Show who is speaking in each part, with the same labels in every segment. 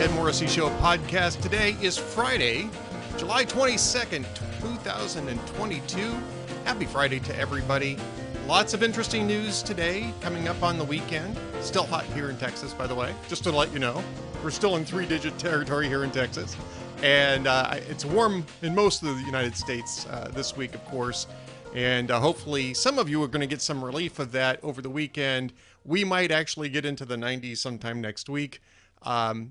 Speaker 1: Ted Morrissey Show podcast. Today is Friday, July 22nd, 2022. Happy Friday to everybody. Lots of interesting news today coming up on the weekend. Still hot here in Texas, by the way, just to let you know. We're still in three-digit territory here in Texas. And it's warm in most of the United States this week, of course. And hopefully some of you are going to get some relief of that over the weekend. We might actually get into the 90s sometime next week.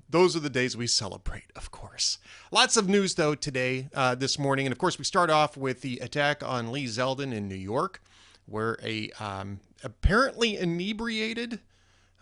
Speaker 1: Those are the days we celebrate, of course. Lots of news, though, today, this morning. And, of course, we start off with the attack on Lee Zeldin in New York, where a apparently inebriated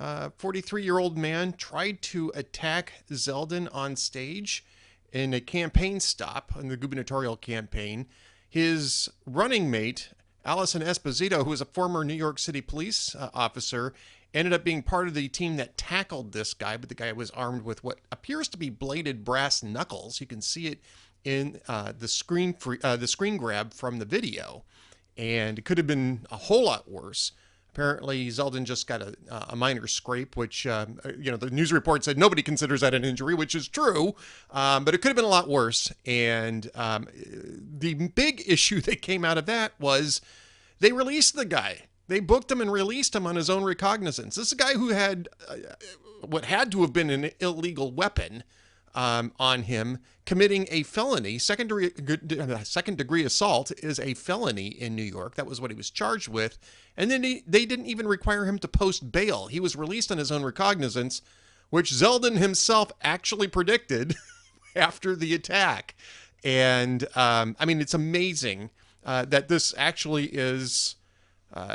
Speaker 1: 43-year-old man tried to attack Zeldin on stage in a campaign stop in the gubernatorial campaign. His running mate, Allison Esposito, who is a former New York City police officer, ended up being part of the team that tackled this guy, but the guy was armed with what appears to be bladed brass knuckles. You can see it in the screen grab from the video, and it could have been a whole lot worse. Apparently, Zeldin just got a minor scrape, which, the news report said nobody considers that an injury, which is true, but it could have been a lot worse. And the big issue that came out of that was they released the guy. They booked him and released him on his own recognizance. This is a guy who had what had to have been an illegal weapon on him, committing a felony. Second degree assault is a felony in New York. That was what he was charged with. And then they didn't even require him to post bail. He was released on his own recognizance, which Zeldin himself actually predicted after the attack. And it's amazing that this actually is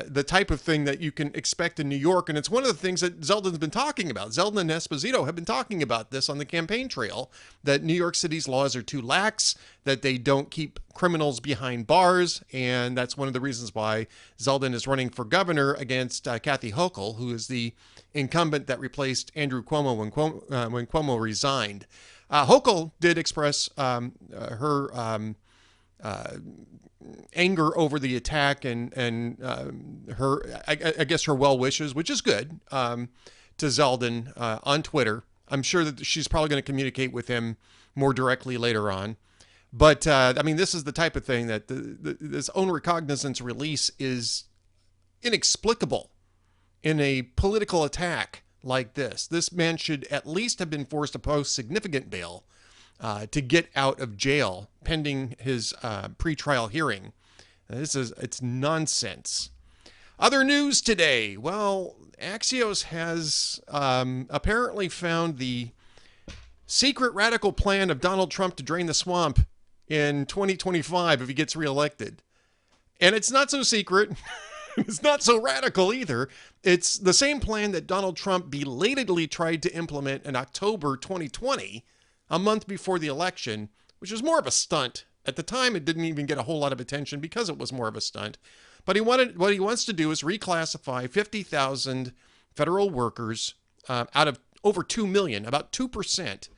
Speaker 1: the type of thing that you can expect in New York. And it's one of the things that Zeldin's been talking about. Zeldin and Esposito have been talking about this on the campaign trail, that New York City's laws are too lax, that they don't keep criminals behind bars. And that's one of the reasons why Zeldin is running for governor against Kathy Hochul, who is the incumbent that replaced Andrew Cuomo when Cuomo resigned. Hochul did express her anger over the attack and her, I guess, her well wishes, which is good, to Zeldin on Twitter. I'm sure that she's probably going to communicate with him more directly later on. But this is the type of thing that this own recognizance release is inexplicable in a political attack like this. This man should at least have been forced to post significant bail to get out of jail pending his pretrial hearing. It's nonsense. Other news today. Well, Axios has apparently found the secret radical plan of Donald Trump to drain the swamp in 2025 if he gets reelected. And it's not so secret. It's not so radical either. It's the same plan that Donald Trump belatedly tried to implement in October 2020, a month before the election, which was more of a stunt. At the time, it didn't even get a whole lot of attention because it was more of a stunt. But what he wants to do is reclassify 50,000 federal workers out of over 2 million, about 2%,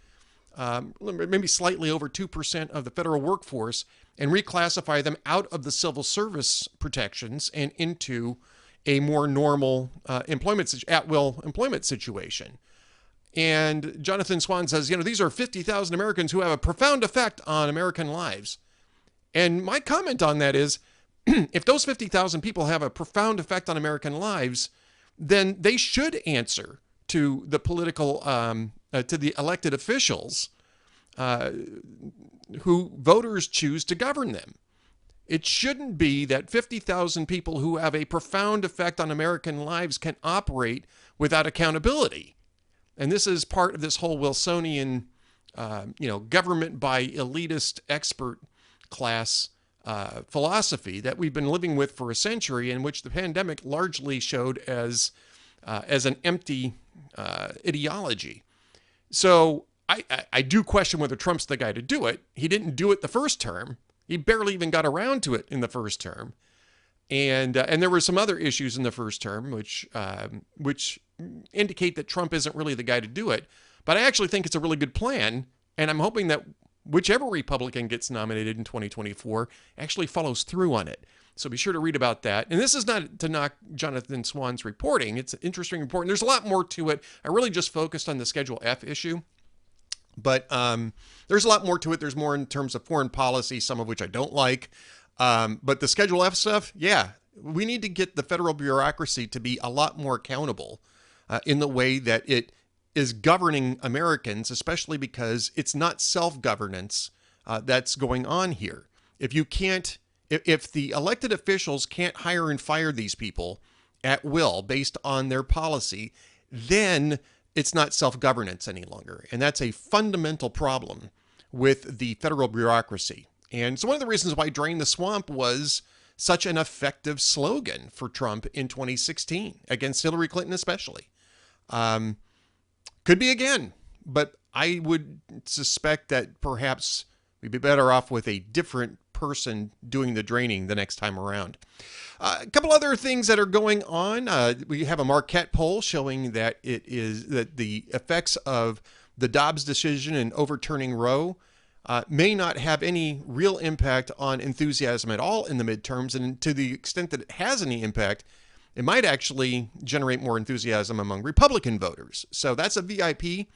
Speaker 1: maybe slightly over 2% of the federal workforce, and reclassify them out of the civil service protections and into a more normal at-will employment situation. And Jonathan Swan says, these are 50,000 Americans who have a profound effect on American lives. And my comment on that is, if those 50,000 people have a profound effect on American lives, then they should answer to the political, to the elected officials who voters choose to govern them. It shouldn't be that 50,000 people who have a profound effect on American lives can operate without accountability. And this is part of this whole Wilsonian, government by elitist expert class philosophy that we've been living with for a century, in which the pandemic largely showed as an empty ideology. So I do question whether Trump's the guy to do it. He didn't do it the first term. He barely even got around to it in the first term. And there were some other issues in the first term, which indicate that Trump isn't really the guy to do it. But I actually think it's a really good plan, and I'm hoping that whichever Republican gets nominated in 2024 actually follows through on it. So be sure to read about that. And this is not to knock Jonathan Swan's reporting. It's an interesting report, and there's a lot more to it. I really just focused on the Schedule F issue. But there's a lot more to it. There's more in terms of foreign policy, some of which I don't like. But the Schedule F stuff, yeah, we need to get the federal bureaucracy to be a lot more accountable in the way that it is governing Americans, especially because it's not self-governance that's going on here. If you can't, if the elected officials can't hire and fire these people at will based on their policy, then it's not self-governance any longer. And that's a fundamental problem with the federal bureaucracy. And so one of the reasons why Drain the Swamp was such an effective slogan for Trump in 2016, against Hillary Clinton especially. Could be again, but I would suspect that perhaps we'd be better off with a different person doing the draining the next time around. A couple other things that are going on. We have a Marquette poll showing that that the effects of the Dobbs decision and overturning Roe may not have any real impact on enthusiasm at all in the midterms. And to the extent that it has any impact, it might actually generate more enthusiasm among Republican voters. So that's a VIP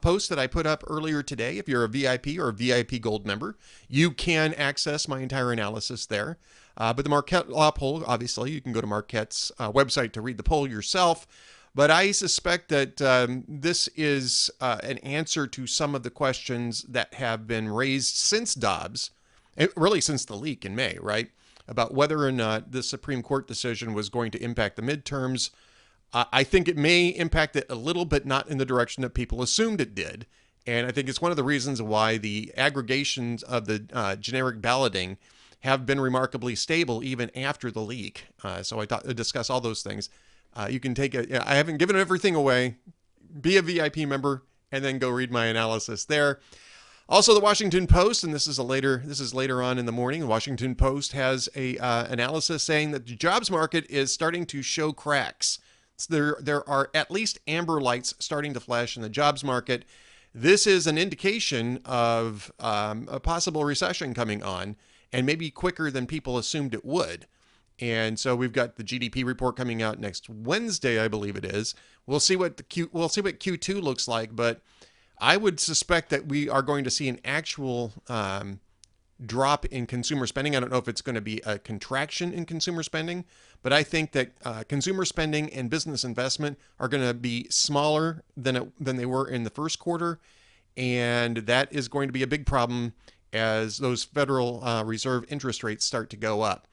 Speaker 1: post that I put up earlier today. If you're a VIP or a VIP Gold member, you can access my entire analysis there. But the Marquette Law poll, obviously, you can go to Marquette's website to read the poll yourself. But I suspect that this is an answer to some of the questions that have been raised since Dobbs, really since the leak in May, right? About whether or not the Supreme Court decision was going to impact the midterms. I think it may impact it a little, but not in the direction that people assumed it did. And I think it's one of the reasons why the aggregations of the generic balloting have been remarkably stable even after the leak. So I thought to discuss all those things. You can take it. I haven't given everything away. Be a VIP member and then go read my analysis there. Also, the Washington Post, and this is later on in the morning. The Washington Post has a analysis saying that the jobs market is starting to show cracks. So there are at least amber lights starting to flash in the jobs market. This is an indication of a possible recession coming on, and maybe quicker than people assumed it would. And so we've got the GDP report coming out next Wednesday, I believe it is. We'll see what Q2 looks like, but I would suspect that we are going to see an actual drop in consumer spending. I don't know if it's going to be a contraction in consumer spending, but I think that consumer spending and business investment are going to be smaller than they were in the first quarter, and that is going to be a big problem as those Federal Reserve interest rates start to go up.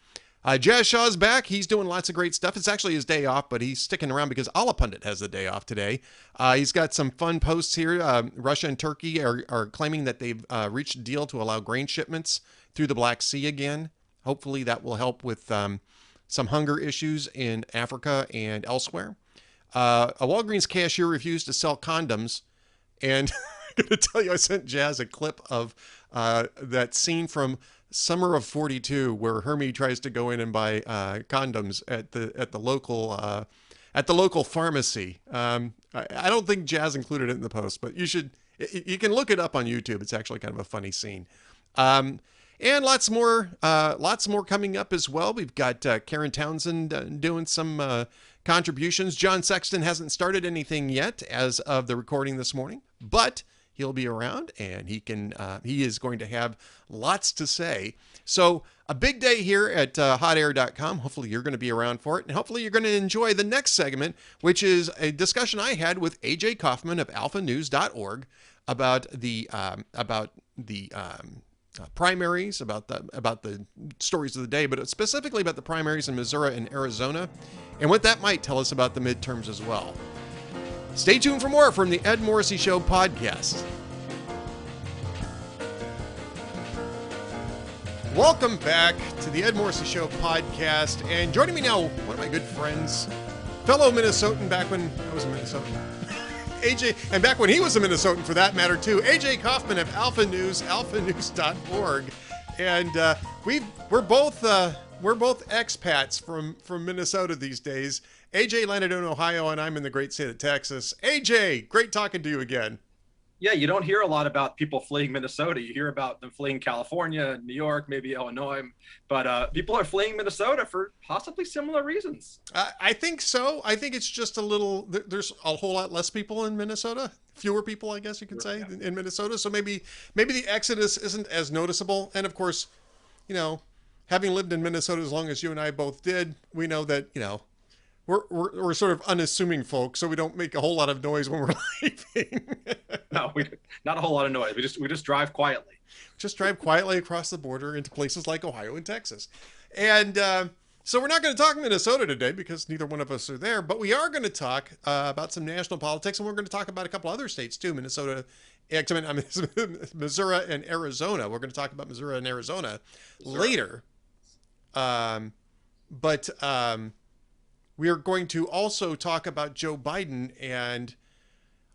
Speaker 1: Jazz Shaw's back. He's doing lots of great stuff. It's actually his day off, but he's sticking around because Allah Pundit has the day off today. He's got some fun posts here. Russia and Turkey are claiming that they've reached a deal to allow grain shipments through the Black Sea again. Hopefully that will help with some hunger issues in Africa and elsewhere. A Walgreens cashier refused to sell condoms. And I'm going to tell you, I sent Jazz a clip of that scene from Summer of 42, where Hermie tries to go in and buy condoms at the local pharmacy. I don't think Jazz included it in the post, but you can look it up on YouTube. It's actually kind of a funny scene. And lots more coming up as well. We've got Karen Townsend doing some contributions. John Sexton hasn't started anything yet as of the recording this morning, but he'll be around, and he is going to have lots to say. So a big day here at hotair.com. Hopefully you're going to be around for it, and hopefully you're going to enjoy the next segment, which is a discussion I had with AJ Kaufman of alphanews.org about the primaries, about the stories of the day, but specifically about the primaries in Missouri and Arizona, and what that might tell us about the midterms as well. Stay tuned for more from the Ed Morrissey Show podcast. Welcome back to the Ed Morrissey Show podcast. And joining me now, one of my good friends, fellow Minnesotan back when I was a Minnesotan, AJ, and back when he was a Minnesotan for that matter too, AJ Kaufman of Alpha News, alphanews.org. And we're both expats from Minnesota these days. AJ landed in Ohio, and I'm in the great state of Texas. AJ, great talking to you again.
Speaker 2: Yeah, you don't hear a lot about people fleeing Minnesota. You hear about them fleeing California, New York, maybe Illinois, but people are fleeing Minnesota for possibly similar reasons.
Speaker 1: I think so. I think it's just a little. There's a whole lot less people in Minnesota. Fewer people, I guess you could say,
Speaker 2: Yeah.
Speaker 1: in Minnesota. So maybe the exodus isn't as noticeable. And of course, you know, having lived in Minnesota as long as you and I both did, we know that we're sort of unassuming folks, so we don't make a whole lot of noise when we're leaving.
Speaker 2: No, not a whole lot of noise. We just drive quietly.
Speaker 1: Just drive quietly across the border into places like Ohio and Texas. And so we're not going to talk Minnesota today because neither one of us are there, but we are going to talk about some national politics, and we're going to talk about a couple other states too, Minnesota, Missouri and Arizona. We're going to talk about Missouri and Arizona later. But we are going to also talk about Joe Biden and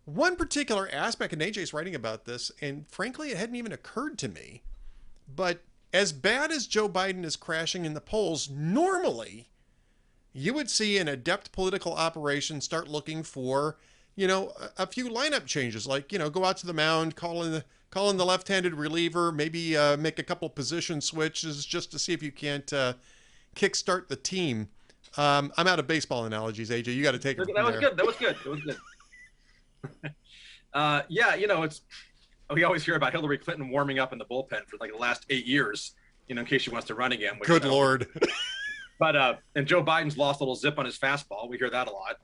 Speaker 1: one particular aspect, and AJ's writing about this, and frankly, it hadn't even occurred to me. But as bad as Joe Biden is crashing in the polls, normally you would see an adept political operation start looking for, a few lineup changes, like, go out to the mound, call in the left-handed reliever, maybe make a couple position switches just to see if you can't kickstart the team. I'm out of baseball analogies, AJ. You got to take it from
Speaker 2: That was
Speaker 1: there.
Speaker 2: good. That was good. That was good. Yeah, we always hear about Hillary Clinton warming up in the bullpen for like the last 8 years, in case she wants to run again. Which,
Speaker 1: Good Lord.
Speaker 2: But and Joe Biden's lost a little zip on his fastball. We hear that a lot.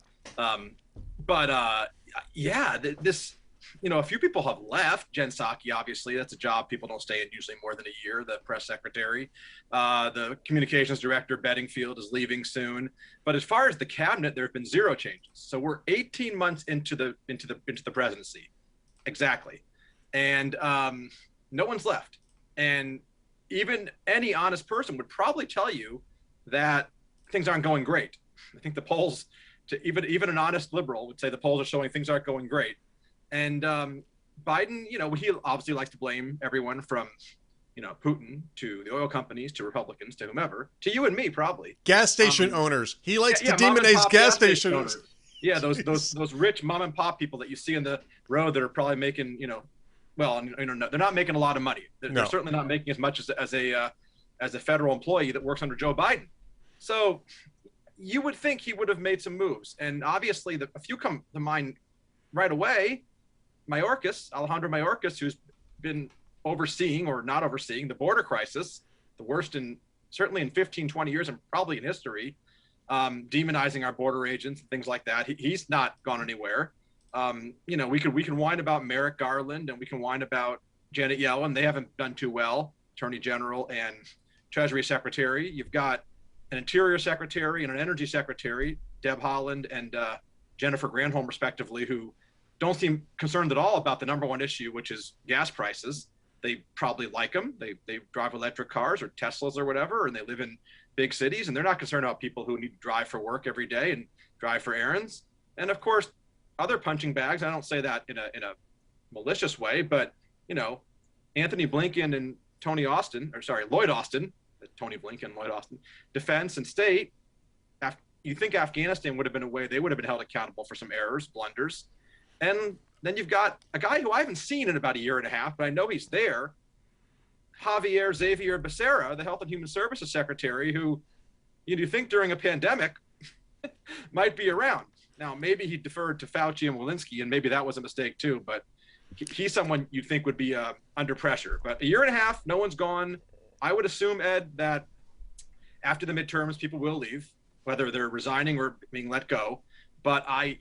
Speaker 2: Yeah, this, a few people have left. Jen Psaki, obviously, that's a job people don't stay in usually more than a year. The press secretary, the communications director, Bedingfield, is leaving soon. But as far as the cabinet, there have been zero changes. So we're 18 months into the presidency, exactly, and no one's left. And even any honest person would probably tell you that things aren't going great. I think the polls, to even an honest liberal would say the polls are showing things aren't going great. And Biden, he obviously likes to blame everyone from, Putin to the oil companies to Republicans to whomever, to you and me probably.
Speaker 1: Gas station owners. He likes to
Speaker 2: mom and
Speaker 1: demonize
Speaker 2: pop
Speaker 1: gas station owners.
Speaker 2: Yeah, those rich mom and pop people that you see in the road that are probably making, well, they're not making a lot of money. They're certainly not making as much as a federal employee that works under Joe Biden. So you would think he would have made some moves, and obviously a few come to mind right away. Alejandro Mayorkas, who's been overseeing or not overseeing the border crisis, the worst certainly in 15, 20 years and probably in history, demonizing our border agents and things like that. He's not gone anywhere. We can whine about Merrick Garland and we can whine about Janet Yellen. They haven't done too well, Attorney General and Treasury Secretary. You've got an Interior Secretary and an Energy Secretary, Deb Haaland and Jennifer Granholm, respectively, who don't seem concerned at all about the number one issue, which is gas prices. They probably like them. They drive electric cars or Teslas or whatever, and they live in big cities, and they're not concerned about people who need to drive for work every day and drive for errands. And of course, other punching bags. I don't say that in a malicious way, but Anthony Blinken and Lloyd Austin, Tony Blinken, Lloyd Austin, Defense and State. You think Afghanistan would have been a way they would have been held accountable for some errors, blunders. And then you've got a guy who I haven't seen in about a year and a half, but I know he's there, Xavier Becerra, the Health and Human Services Secretary, who you think during a pandemic might be around. Now, maybe he deferred to Fauci and Walensky, and maybe that was a mistake too, but he's someone you'd think would be under pressure. But a year and a half, no one's gone. I would assume, Ed, that after the midterms, people will leave, whether they're resigning or being let go. But I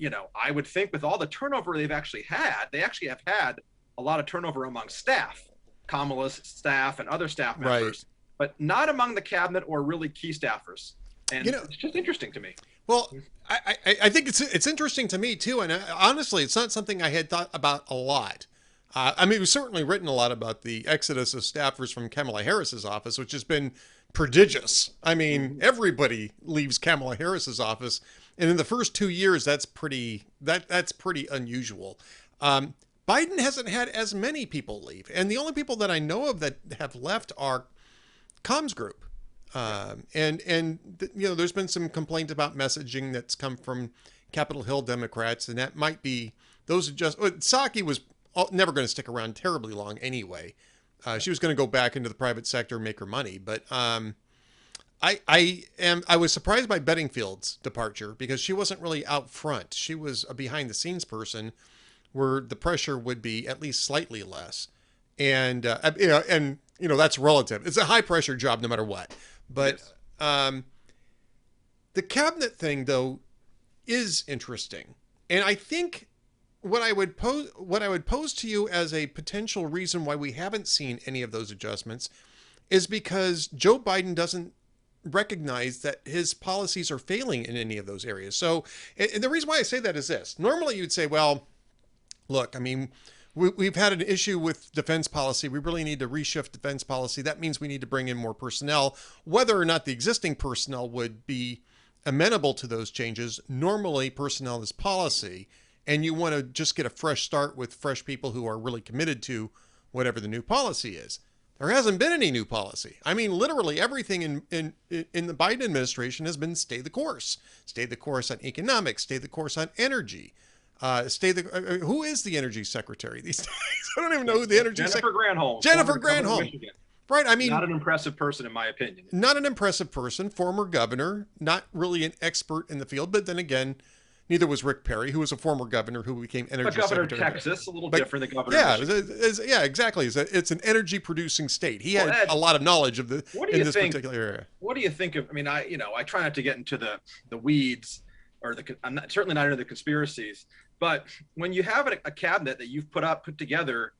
Speaker 2: would think with all the turnover they actually have had a lot of turnover among staff, Kamala's staff and other staff members, but not among the cabinet or really key staffers. And it's just interesting to me.
Speaker 1: Well, I think it's interesting to me too. And honestly, it's not something I had thought about a lot. We've certainly written a lot about the exodus of staffers from Kamala Harris's office, which has been prodigious. Everybody leaves Kamala Harris's office. And in the first 2 years, that's pretty unusual. Biden hasn't had as many people leave. And the only people that I know of that have left are Comms Group. There's been some complaint about messaging that's come from Capitol Hill Democrats, and that might be, those are just, Psaki was never going to stick around terribly long anyway. She was going to go back into the private sector and make her money. But I was surprised by Bedingfield's departure because she wasn't really out front. She was a behind the scenes person where the pressure would be at least slightly less. And, that's relative. It's a high pressure job no matter what. But the cabinet thing, though, is interesting. And I think what I would pose to you as a potential reason why we haven't seen any of those adjustments is because Joe Biden doesn't recognize that his policies are failing in any of those areas. So, and the reason why I say that is this. Normally you'd say, well, look, I mean, we've had an issue with defense policy. We really need to reshift defense policy. That means we need to bring in more personnel. Whether or not the existing personnel would be amenable to those changes, normally personnel is policy, and you want to just get a fresh start with fresh people who are really committed to whatever the new policy is. There hasn't been any new policy. I mean, literally everything in the Biden administration has been stay the course. Stay the course on economics, stay the course on energy. Who is the energy secretary these days? I don't even know who the energy secretary. Jennifer Granholm. Right. I mean,
Speaker 2: not an impressive person, in my opinion.
Speaker 1: Not an impressive person. Former governor, not really an expert in the field. But then again, neither was Rick Perry, who was a former governor who became energy
Speaker 2: secretary.
Speaker 1: Governor
Speaker 2: of Texas, a little different than governor. Yeah,
Speaker 1: exactly. It's an energy producing state. He had a lot of knowledge of particular area.
Speaker 2: What do you think of? I mean, I try not to get into the weeds, or I'm certainly not into the conspiracies. But when you have a cabinet that you've put together,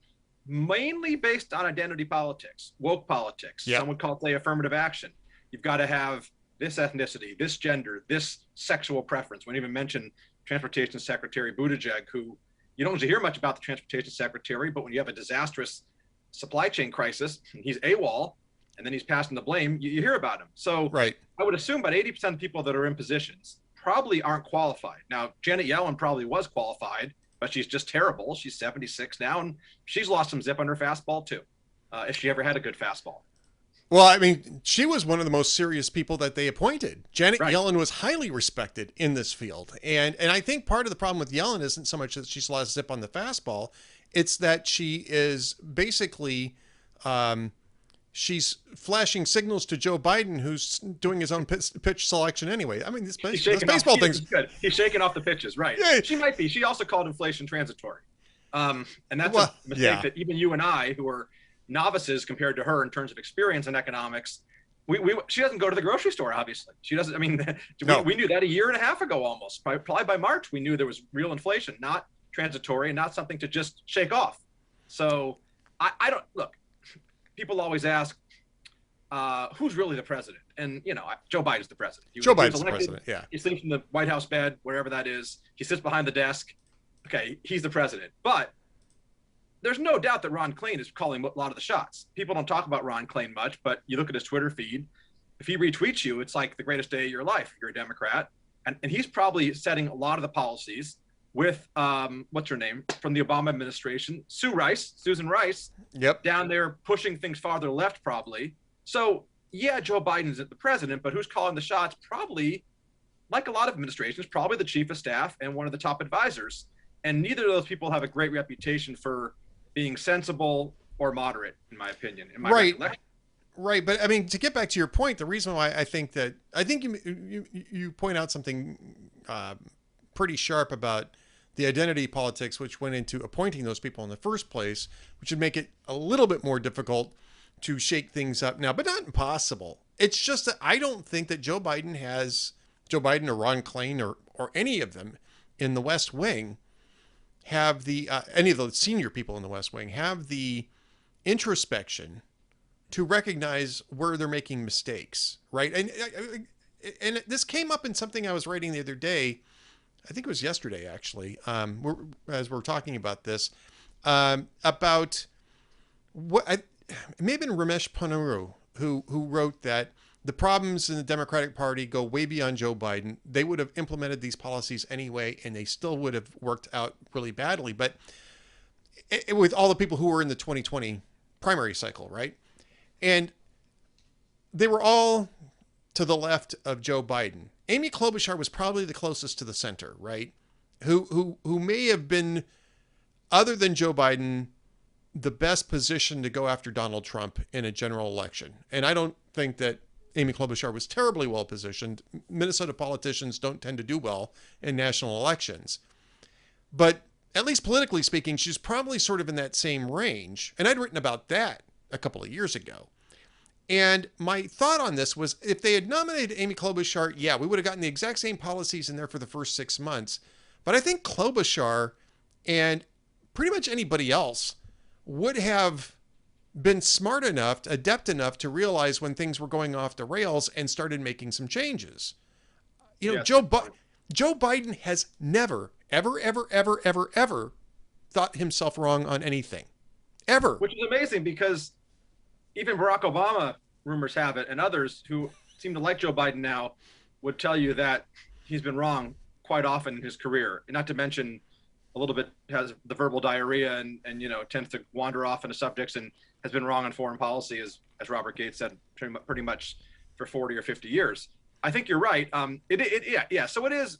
Speaker 2: mainly based on identity politics, woke politics, some would call it affirmative action. You've got to have this ethnicity, this gender, this sexual preference. We even mention Transportation Secretary Buttigieg, who you don't hear much about the Transportation Secretary, but when you have a disastrous supply chain crisis, he's AWOL, and then he's passing the blame, you hear about him. So I would assume about 80% of people that are in positions probably aren't qualified. Now, Janet Yellen probably was qualified, but she's just terrible. She's 76 now, and she's lost some zip on her fastball too, if she ever had a good fastball.
Speaker 1: Well, I mean, she was one of the most serious people that they appointed. Janet Yellen was highly respected in this field. And I think part of the problem with Yellen isn't so much that she's lost zip on the fastball. It's that she is basically, she's flashing signals to Joe Biden, who's doing his own pitch selection anyway. I mean, this baseball thing's
Speaker 2: good. He's shaking off the pitches, right? Yeah. She might be. She also called inflation transitory. And that's a mistake that even you and I, who are novices compared to her in terms of experience in economics, she doesn't go to the grocery store, obviously. She doesn't. I mean, we knew that a year and a half ago almost. Probably by March, we knew there was real inflation, not transitory, and not something to just shake off. So I don't look. People always ask, who's really the president? And, Joe Biden's the president.
Speaker 1: Joe Biden's the president, yeah.
Speaker 2: He sleeps in the White House bed, wherever that is. He sits behind the desk. Okay, he's the president. But there's no doubt that Ron Klain is calling a lot of the shots. People don't talk about Ron Klain much, but you look at his Twitter feed. If he retweets you, it's like the greatest day of your life if you're a Democrat. And he's probably setting a lot of the policies with what's her name from the Obama administration, Susan Rice, down there pushing things farther left probably. So yeah, Joe Biden's the president, but who's calling the shots? Probably, like a lot of administrations, probably the chief of staff and one of the top advisors. And neither of those people have a great reputation for being sensible or moderate, in my opinion. In my recollection.
Speaker 1: Right, but I mean, to get back to your point, the reason why I think you point out something pretty sharp about the identity politics, which went into appointing those people in the first place, which would make it a little bit more difficult to shake things up now, but not impossible. It's just that I don't think that Joe Biden or Ron Klain or any of them in the West Wing have any of the senior people in the West Wing have the introspection to recognize where they're making mistakes, right? And this came up in something I was writing the other day. I think it was yesterday, actually, as we're talking about this, about it may have been Ramesh Ponnuru who wrote that the problems in the Democratic Party go way beyond Joe Biden. They would have implemented these policies anyway, and they still would have worked out really badly. But with all the people who were in the 2020 primary cycle, right? And they were all to the left of Joe Biden. Amy Klobuchar was probably the closest to the center, right? Who may have been other than Joe Biden, the best position to go after Donald Trump in a general election. And I don't think that Amy Klobuchar was terribly well positioned. Minnesota politicians don't tend to do well in national elections. But at least politically speaking, she's probably sort of in that same range. And I'd written about that a couple of years ago. And my thought on this was, if they had nominated Amy Klobuchar, yeah, we would have gotten the exact same policies in there for the first 6 months. But I think Klobuchar and pretty much anybody else would have been smart enough, adept enough to realize when things were going off the rails and started making some changes. You know, yes. Joe Biden has never, ever thought himself wrong on anything. Ever.
Speaker 2: Which is amazing, because even Barack Obama, rumors have it, and others who seem to like Joe Biden now would tell you that he's been wrong quite often in his career. And not to mention, a little bit has the verbal diarrhea and tends to wander off into subjects, and has been wrong on foreign policy, as Robert Gates said, pretty much for 40 or 50 years. I think you're right. Yeah. So it is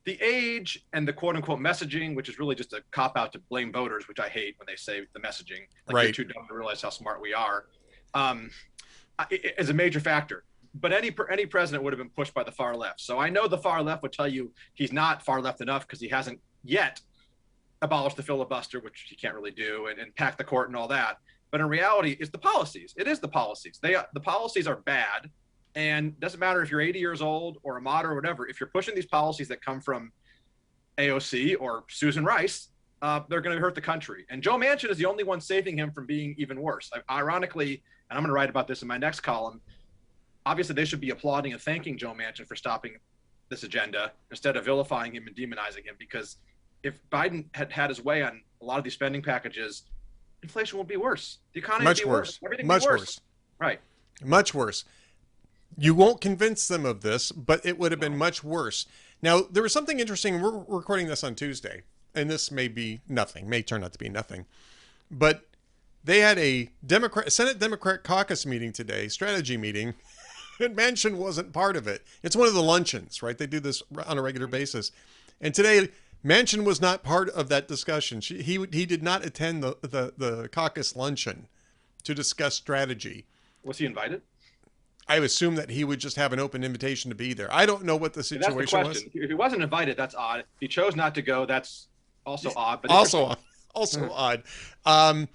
Speaker 2: the age and the quote unquote messaging, which is really just a cop out to blame voters, which I hate when they say the messaging, like right. You're too dumb to realize how smart we are, is a major factor. But any president would have been pushed by the far left. So I know the far left would tell you he's not far left enough because he hasn't yet abolished the filibuster, which he can't really do, and pack the court and all that. But in reality, it's the policies. It is the policies. The policies are bad. And it doesn't matter if you're 80 years old or a moderate or whatever. If you're pushing these policies that come from AOC or Susan Rice, they're going to hurt the country. And Joe Manchin is the only one saving him from being even worse. Ironically, and I'm going to write about this in my next column, obviously they should be applauding and thanking Joe Manchin for stopping this agenda instead of vilifying him and demonizing him. Because if Biden had had his way on a lot of these spending packages, inflation will be worse. The economy will be worse. Everything will be worse. Right.
Speaker 1: Much worse. You won't convince them of this, but it would have been much worse. Now, there was something interesting. We're recording this on Tuesday, and this may be nothing, may turn out to be nothing. But they had a Senate Democrat caucus meeting today, strategy meeting, and Manchin wasn't part of it. It's one of the luncheons, right? They do this on a regular basis. And today, Manchin was not part of that discussion. He did not attend the caucus luncheon to discuss strategy.
Speaker 2: Was he invited?
Speaker 1: I assume that he would just have an open invitation to be there. I don't know what the situation was.
Speaker 2: If he wasn't invited, that's odd. If he chose not to go, that's also odd. But
Speaker 1: also odd. Mazie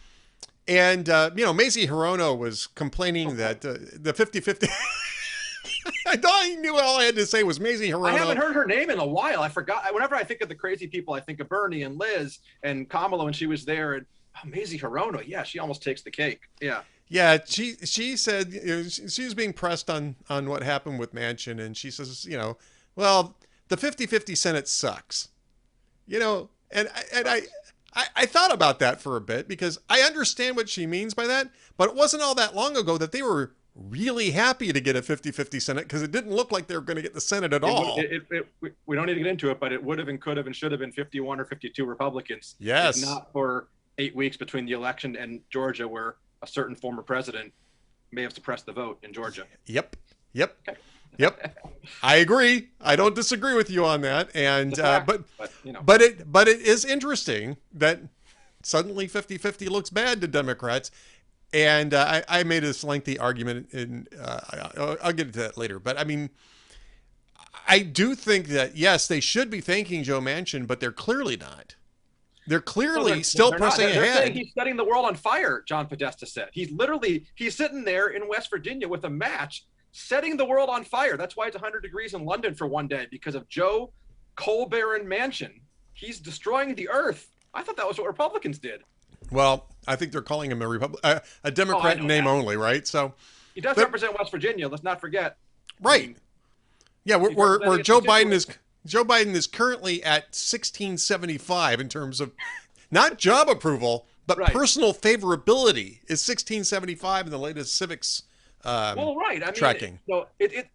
Speaker 1: Hirono was complaining that the 50-50. I thought I knew all I had to say was Mazie Hirono.
Speaker 2: I haven't heard her name in a while. I forgot. Whenever I think of the crazy people, I think of Bernie and Liz and Kamala when she was there. And Mazie Hirono, yeah, she almost takes the cake. Yeah.
Speaker 1: Yeah, she said she was being pressed on what happened with Manchin, and she says, well, the 50-50 Senate sucks. And I thought about that for a bit, because I understand what she means by that, but it wasn't all that long ago that they were really happy to get a 50-50 Senate, because it didn't look like they were going to get the Senate at all.
Speaker 2: We don't need to get into it, but it would have and could have and should have been 51 or 52 Republicans.
Speaker 1: Yes.
Speaker 2: If not for 8 weeks between the election and Georgia, where a certain former president may have suppressed the vote in Georgia.
Speaker 1: Yep. I agree. I don't disagree with you on that. And but it is interesting that suddenly 50-50 looks bad to Democrats. And I made this lengthy argument, and I'll get into that later. But I mean, I do think that yes, they should be thanking Joe Manchin, but they're clearly not. They're clearly still pressing ahead.
Speaker 2: They're saying he's setting the world on fire, John Podesta said. He's sitting there in West Virginia with a match, setting the world on fire. That's why it's 100 degrees in London for one day, because of Joe Colbaron Manchin. He's destroying the earth. I thought that was what Republicans did.
Speaker 1: Well, I think they're calling him a Democrat in name only, right? So
Speaker 2: he does represent West Virginia. Let's not forget.
Speaker 1: Right. Yeah, where Joe Biden is currently at 1675 in terms of not job approval, but personal favorability is 1675 in the latest civics tracking.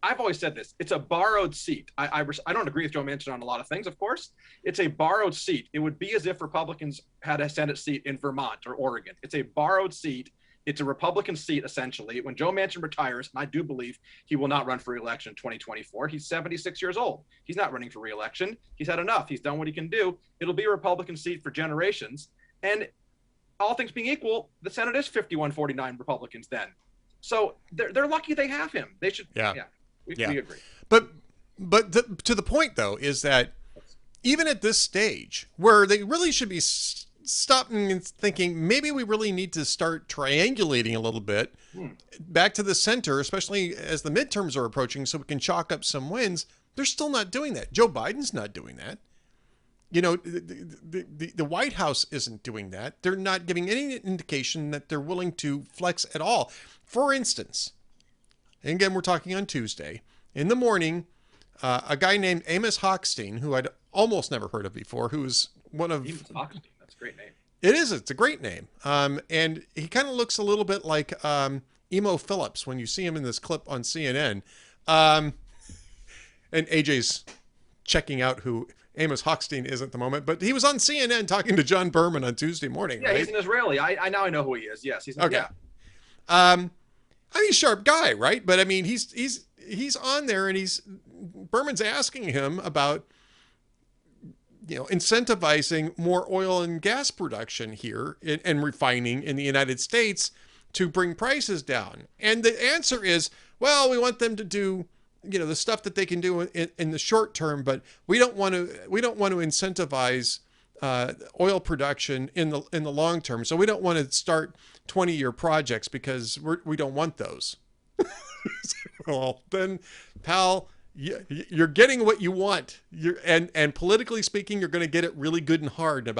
Speaker 2: I've always said this. It's a borrowed seat. I don't agree with Joe Manchin on a lot of things, of course. It's a borrowed seat. It would be as if Republicans had a Senate seat in Vermont or Oregon. It's a borrowed seat. It's a Republican seat, essentially. When Joe Manchin retires, and I do believe he will not run for re-election in 2024, he's 76 years old. He's not running for re-election. He's had enough. He's done what he can do. It'll be a Republican seat for generations. And all things being equal, the Senate is 51-49 Republicans then. So they're lucky they have him. They should.
Speaker 1: Yeah.
Speaker 2: We agree.
Speaker 1: But to the point, though, is that even at this stage where they really should be stopping and thinking, maybe we really need to start triangulating a little bit back to the center, especially as the midterms are approaching, so we can chalk up some wins. They're still not doing that. Joe Biden's not doing that. You know, the White House isn't doing that. They're not giving any indication that they're willing to flex at all. For instance, and again, we're talking on Tuesday, in the morning, a guy named Amos Hochstein, who I'd almost never heard of before, who's one of...
Speaker 2: Amos Hochstein, that's a great name.
Speaker 1: It is. It's a great name. And he kind of looks a little bit like Emo Phillips when you see him in this clip on CNN. And AJ's checking out who Amos Hochstein is at the moment, but he was on CNN talking to John Berman on Tuesday morning.
Speaker 2: Yeah, right? He's an Israeli. I know who he is. Yes, he's
Speaker 1: okay.
Speaker 2: Yeah.
Speaker 1: I mean, he's a sharp guy, right? But I mean, he's on there, and Berman's asking him about, you know, incentivizing more oil and gas production here and refining in the United States to bring prices down. And the answer is, well, we want them to do, you know, the stuff that they can do in the short term, but we don't want to incentivize oil production in the long term. So we don't want to start 20-year projects because we don't want those. Well, then, pal, you're getting what you want. And politically speaking, you're going to get it really good and hard in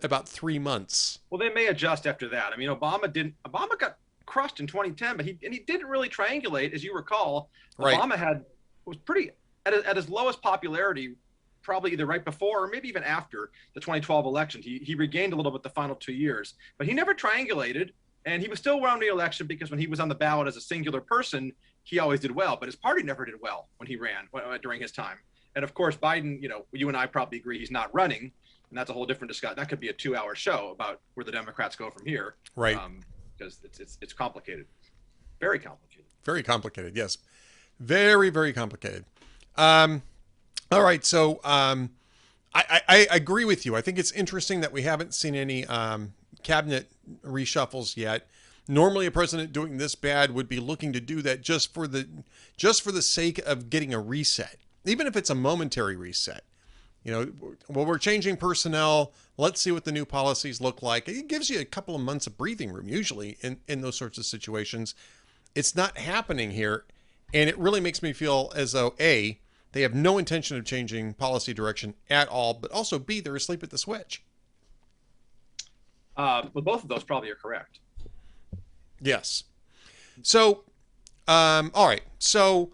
Speaker 1: about 3 months.
Speaker 2: Well, they may adjust after that. I mean, Obama got crushed in 2010, but he didn't really triangulate, as you recall.
Speaker 1: Right.
Speaker 2: Obama was pretty at his lowest popularity, probably either right before or maybe even after the 2012 election. He regained a little bit the final 2 years, but he never triangulated, and he was still around the election because when he was on the ballot as a singular person, he always did well, but his party never did well when he ran during his time. And of course, Biden, you know, you and I probably agree he's not running, and that's a whole different discussion. That could be a 2-hour show about where the Democrats go from here.
Speaker 1: Right.
Speaker 2: Because it's complicated. Very complicated.
Speaker 1: Very complicated, yes. Very, very complicated. All right, so I agree with you. I think it's interesting that we haven't seen any cabinet reshuffles yet. Normally, a president doing this bad would be looking to do that just for the sake of getting a reset, even if it's a momentary reset. You know, well, we're changing personnel. Let's see what the new policies look like. It gives you a couple of months of breathing room, usually, in those sorts of situations. It's not happening here, and it really makes me feel as though, A, they have no intention of changing policy direction at all, but also, B, they're asleep at the switch.
Speaker 2: But both of those probably are correct.
Speaker 1: Yes. So, all right. So,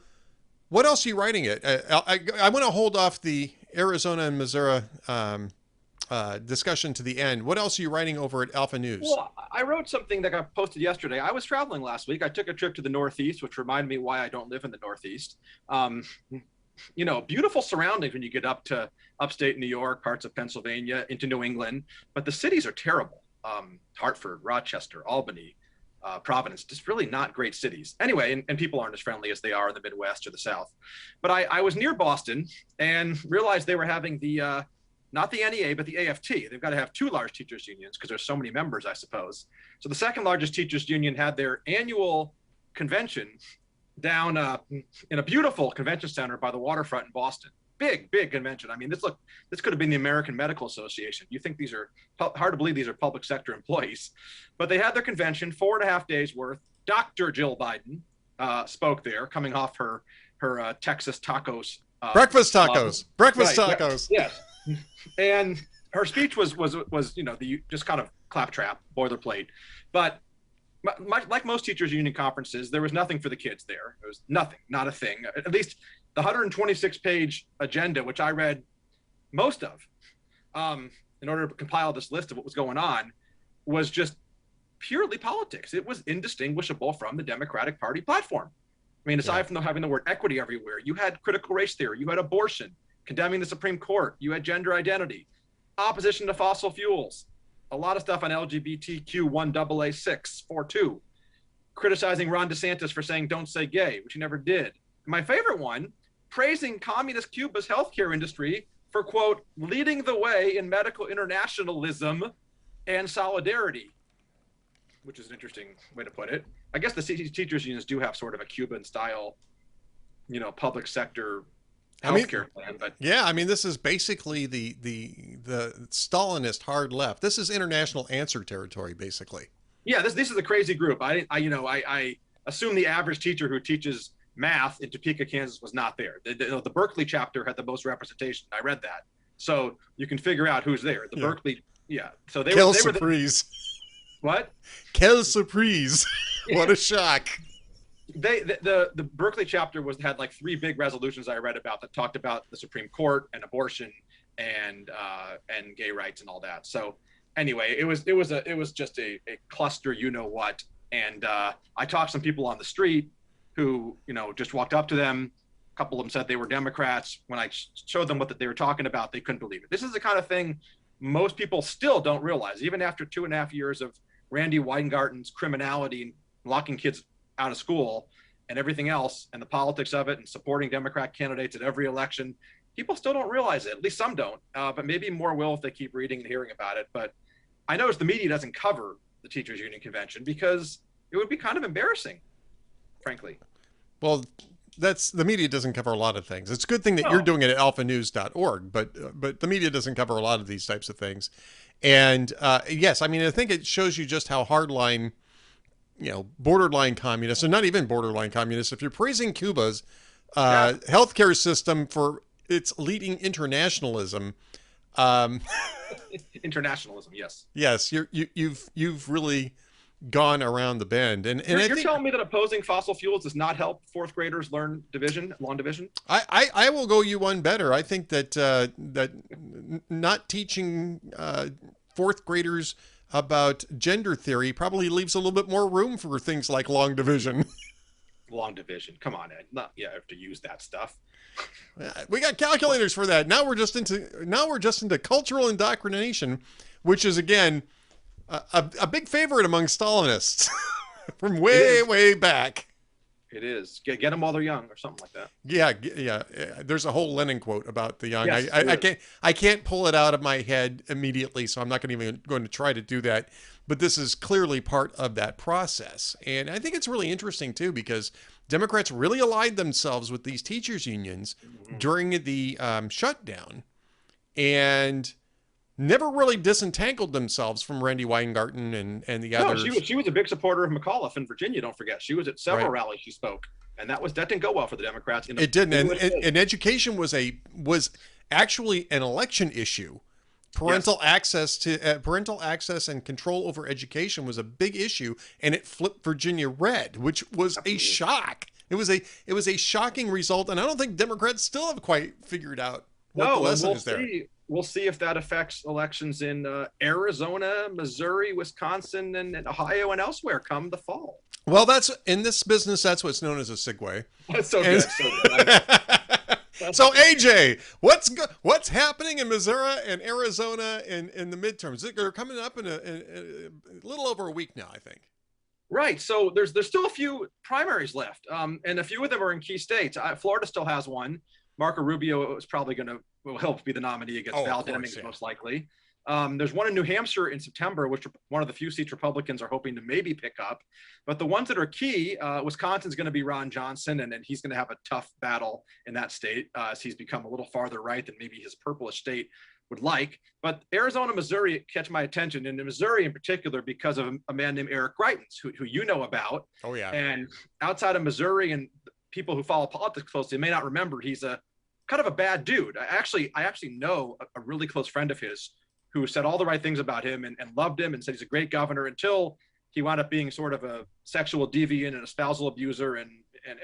Speaker 1: what else are you writing it? I want to hold off the Arizona and Missouri discussion to the end. What else are you writing over at Alpha News?
Speaker 2: Well, I wrote something that got posted yesterday. I was traveling last week. I took a trip to the Northeast, which reminded me why I don't live in the Northeast. You know, beautiful surroundings when you get up to upstate New York, parts of Pennsylvania, into New England, but the cities are terrible. Hartford, Rochester, Albany, Providence, just really not great cities. Anyway, and people aren't as friendly as they are in the Midwest or the South. But I was near Boston and realized they were having the, not the NEA, but the AFT. They've got to have 2 large teachers unions because there's so many members, I suppose. So the second largest teachers union had their annual convention down in a beautiful convention center by the waterfront in Boston. Big convention. I mean, this could have been the American Medical Association. You think these are hard to believe these are public sector employees, but they had their convention, 4.5 days worth. Dr. Jill Biden spoke there, coming off her Texas tacos.
Speaker 1: Breakfast tacos. Breakfast tacos.
Speaker 2: Yes. And her speech was you know, the just kind of claptrap, boilerplate, but like most teachers union conferences, there was nothing for the kids there. There was nothing, not a thing. At least the 126-page agenda, which I read most of, in order to compile this list of what was going on, was just purely politics. It was indistinguishable from the Democratic Party platform. I mean, aside from having the word equity everywhere, you had critical race theory, you had abortion, condemning the Supreme Court, you had gender identity, opposition to fossil fuels, a lot of stuff on LGBTQ 1AA642, criticizing Ron DeSantis for saying don't say gay, which he never did. My favorite one, praising communist Cuba's healthcare industry for, quote, leading the way in medical internationalism, and solidarity, which is an interesting way to put it. I guess the teachers unions do have sort of a Cuban style, public sector healthcare plan. But
Speaker 1: yeah, I mean, this is basically the Stalinist hard left. This is international answer territory, basically.
Speaker 2: Yeah, this is a crazy group. I assume the average teacher who teaches math in Topeka, Kansas was not there. The Berkeley chapter had the most representation. I read that. So you can figure out who's there. The Berkeley, yeah. So they were
Speaker 1: surprise.
Speaker 2: What?
Speaker 1: Quelle surprise. What a shock.
Speaker 2: The Berkeley chapter had like 3 big resolutions I read about that talked about the Supreme Court and abortion and gay rights and all that. So anyway, it was just a cluster, what. And I talked to some people on the street who, just walked up to them. A couple of them said they were Democrats. When I showed them what they were talking about, they couldn't believe it. This is the kind of thing most people still don't realize, even after 2.5 years of Randy Weingarten's criminality and locking kids out of school and everything else, and the politics of it, and supporting Democrat candidates at every election. People still don't realize it. At least some don't, but maybe more will if they keep reading and hearing about it. But I noticed the media doesn't cover the teachers union convention because it would be kind of embarrassing, frankly.
Speaker 1: Well, the media doesn't cover a lot of things. It's a good thing that you're doing it at alphanews.org, but the media doesn't cover a lot of these types of things. And yes, I mean, I think it shows you just how hardline, borderline communists, or not even borderline communists. If you're praising Cuba's healthcare system for its leading internationalism,
Speaker 2: internationalism,
Speaker 1: yes, you've really gone around the bend. And
Speaker 2: you're telling me that opposing fossil fuels does not help fourth graders learn long division?
Speaker 1: I will go you one better. I think that not teaching fourth graders about gender theory probably leaves a little bit more room for things like long division.
Speaker 2: Long division, come on, Ed. I have to use that stuff.
Speaker 1: We got calculators for that. Now we're just into cultural indoctrination, which is again a big favorite among Stalinists from way back.
Speaker 2: It is. Get them while they're young, or something like that.
Speaker 1: Yeah. There's a whole Lenin quote about the young.
Speaker 2: Yes,
Speaker 1: I can't pull it out of my head immediately, so I'm not even going to try to do that. But this is clearly part of that process, and I think it's really interesting too because Democrats really allied themselves with these teachers unions during the shutdown, and never really disentangled themselves from Randy Weingarten and the others.
Speaker 2: She was a big supporter of McAuliffe in Virginia. Don't forget, she was at several rallies. She spoke, and that didn't go well for the Democrats.
Speaker 1: It didn't, and education was actually an election issue. Parental access and control over education was a big issue, and it flipped Virginia red, which was a shock. It was a shocking result, and I don't think Democrats still have quite figured out what the lesson is there.
Speaker 2: We'll see if that affects elections in Arizona, Missouri, Wisconsin, and Ohio, and elsewhere come the fall.
Speaker 1: Well, that's in this business. That's what's known as a segue.
Speaker 2: That's so good.
Speaker 1: So AJ, what's happening in Missouri and Arizona in the midterms? They're coming up in a little over a week now, I think.
Speaker 2: Right. So there's still a few primaries left, and a few of them are in key states. Florida still has one. Marco Rubio is probably will help be the nominee against Val Demings, most likely. There's one in New Hampshire in September, which one of the few seats Republicans are hoping to maybe pick up. But the ones that are key, Wisconsin's going to be Ron Johnson, and he's going to have a tough battle in that state as he's become a little farther right than maybe his purplish state would like. But Arizona, Missouri catch my attention, and in Missouri in particular because of a man named Eric Greitens, who you know about.
Speaker 1: Oh, yeah. And
Speaker 2: outside of Missouri, and people who follow politics closely may not remember, he's a kind of a bad dude. I actually know a really close friend of his who said all the right things about him and loved him and said he's a great governor until he wound up being sort of a sexual deviant and a spousal abuser and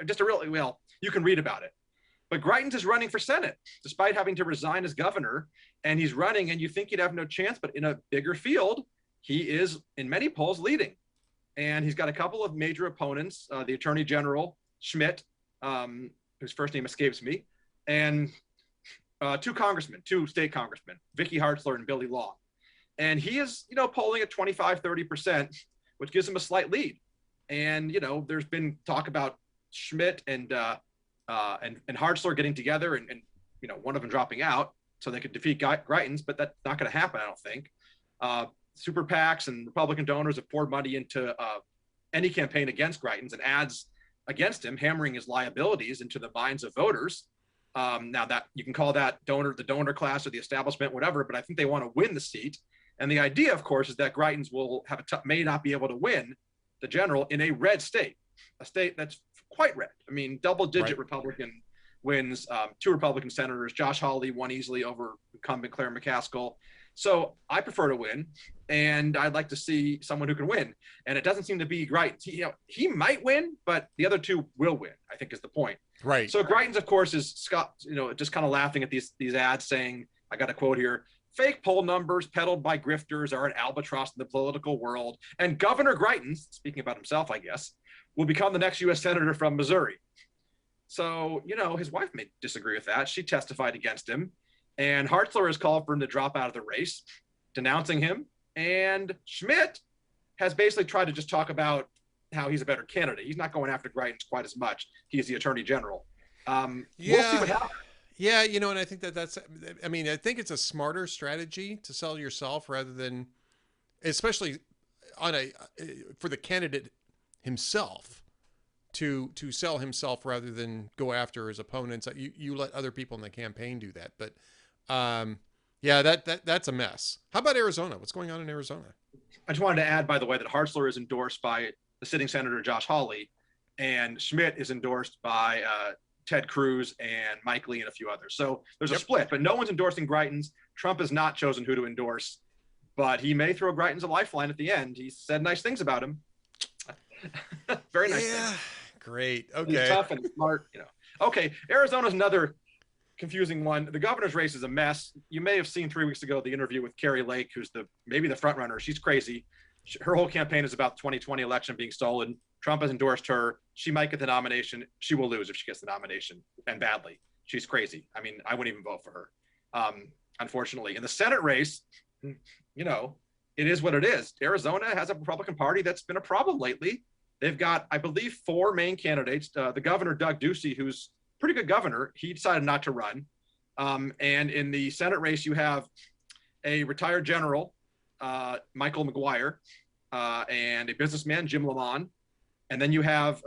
Speaker 2: just a really, well, you can read about it. But Greitens is running for Senate despite having to resign as governor, and he's running, and you think he'd have no chance, but in a bigger field, he is in many polls leading. And he's got a couple of major opponents, the Attorney General Schmidt, whose first name escapes me, and two state congressmen, Vicky Hartzler and Billy Long. And he is, polling at 25-30%, which gives him a slight lead. And, there's been talk about Schmidt and Hartzler getting together and one of them dropping out so they could defeat Greitens, but that's not going to happen, I don't think. super PACs and Republican donors have poured money into any campaign against Greitens and ads against him, hammering his liabilities into the minds of voters. Now that you can call that the donor class or the establishment, whatever, but I think they want to win the seat. And the idea, of course, is that Greitens will have may not be able to win the general in a red state, a state that's quite red. I mean, double-digit Republican wins, 2 Republican senators. Josh Hawley won easily over incumbent Claire McCaskill. So I prefer to win, and I'd like to see someone who can win. And it doesn't seem to be Greitens. He might win, but the other 2 will win, I think is the point.
Speaker 1: Right.
Speaker 2: So Greitens, of course, is just kind of laughing at these ads saying, I got a quote here, fake poll numbers peddled by grifters are an albatross in the political world. And Governor Greitens, speaking about himself, I guess, will become the next U.S. Senator from Missouri. So, his wife may disagree with that. She testified against him. And Hartzler has called for him to drop out of the race, denouncing him. And Schmidt has basically tried to just talk about how he's a better candidate. He's not going after Greitens quite as much. He's the attorney general. We'll see what happens.
Speaker 1: Yeah, and I think I think it's a smarter strategy to sell yourself rather than, especially for the candidate himself, to sell himself rather than go after his opponents. You let other people in the campaign do that. But that's a mess. How about Arizona? What's going on in Arizona?
Speaker 2: I just wanted to add, by the way, that Hartzler is endorsed by the sitting Senator Josh Hawley, and Schmidt is endorsed by Ted Cruz and Mike Lee and a few others. So there's a split, but no one's endorsing Greitens. Trump has not chosen who to endorse, but he may throw Greitens a lifeline at the end. He said nice things about him. Very nice things.
Speaker 1: Great. Okay.
Speaker 2: He's tough and smart, Okay, Arizona's another confusing one. The governor's race is a mess. You may have seen 3 weeks ago the interview with Carrie Lake, who's maybe the front runner. She's crazy. Her whole campaign is about 2020 election being stolen. Trump has endorsed her. She might get the nomination. She will lose if she gets the nomination, and badly. She's crazy. I mean, I wouldn't even vote for her, unfortunately. In the Senate race, it is what it is. Arizona has a Republican Party that's been a problem lately. They've got, I believe, 4 main candidates. The governor, Doug Ducey, who's a pretty good governor, he decided not to run. And in the Senate race, you have a retired general, Michael McGuire, and a businessman, Jim Lamont. And then you have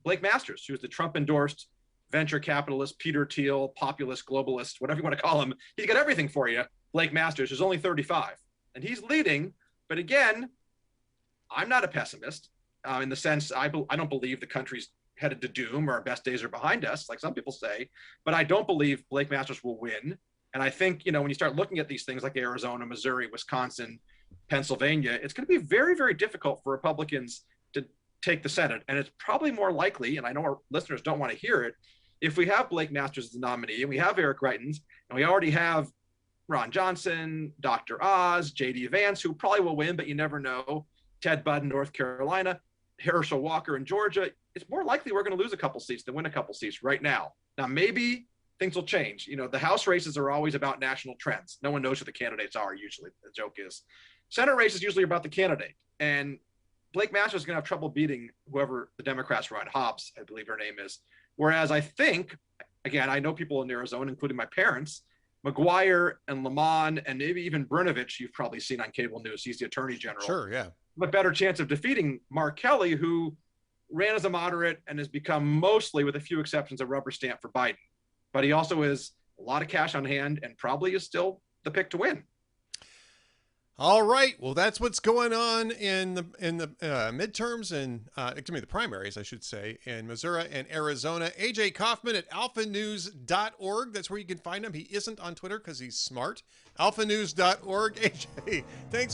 Speaker 2: Blake Masters, who's the Trump-endorsed venture capitalist, Peter Thiel, populist, globalist, whatever you want to call him. He's got everything for you. Blake Masters, who's only 35. And he's leading. But again, I'm not a pessimist in the sense I don't believe the country's headed to doom or our best days are behind us, like some people say. But I don't believe Blake Masters will win. And I think, when you start looking at these things like Arizona, Missouri, Wisconsin, Pennsylvania, it's going to be very, very difficult for Republicans to take the Senate. And it's probably more likely, and I know our listeners don't want to hear it, if we have Blake Masters as the nominee and we have Eric Greitens and we already have Ron Johnson, Dr. Oz, J.D. Vance, who probably will win, but you never know, Ted Budd in North Carolina, Herschel Walker in Georgia, it's more likely we're going to lose a couple seats than win a couple seats right now. Now, maybe things will change. The House races are always about national trends. No one knows who the candidates are, usually, the joke is. Senate race is usually about the candidate. And Blake Masters is going to have trouble beating whoever the Democrats run, Hobbs, I believe her name is. Whereas I think, again, I know people in Arizona, including my parents, McGuire and Lamont and maybe even Brnovich, you've probably seen on cable news. He's the attorney general.
Speaker 1: Sure, yeah.
Speaker 2: A better chance of defeating Mark Kelly, who ran as a moderate and has become mostly, with a few exceptions, a rubber stamp for Biden. But he also has a lot of cash on hand and probably is still the pick to win.
Speaker 1: All right. Well, that's what's going on in the midterms and the primaries, I should say, in Missouri and Arizona. AJ Kaufman at alphanews.org. That's where you can find him. He isn't on Twitter because he's smart. alphanews.org. AJ, thanks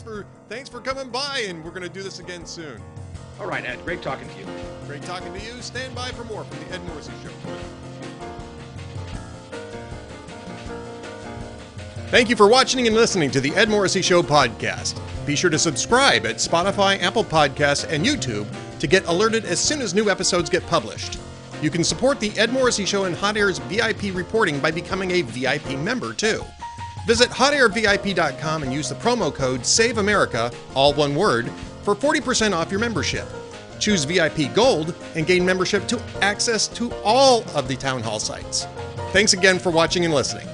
Speaker 1: for coming by, and we're going to do this again soon.
Speaker 2: All right, Ed. Great talking to you.
Speaker 1: Great talking to you. Stand by for more from the Ed Morrissey Show. Thank you for watching and listening to the Ed Morrissey Show podcast. Be sure to subscribe at Spotify, Apple Podcasts, and YouTube to get alerted as soon as new episodes get published. You can support the Ed Morrissey Show and Hot Air's VIP reporting by becoming a VIP member, too. Visit hotairvip.com and use the promo code SAVEAmerica, all one word, for 40% off your membership. Choose VIP Gold and gain membership to access to all of the town hall sites. Thanks again for watching and listening.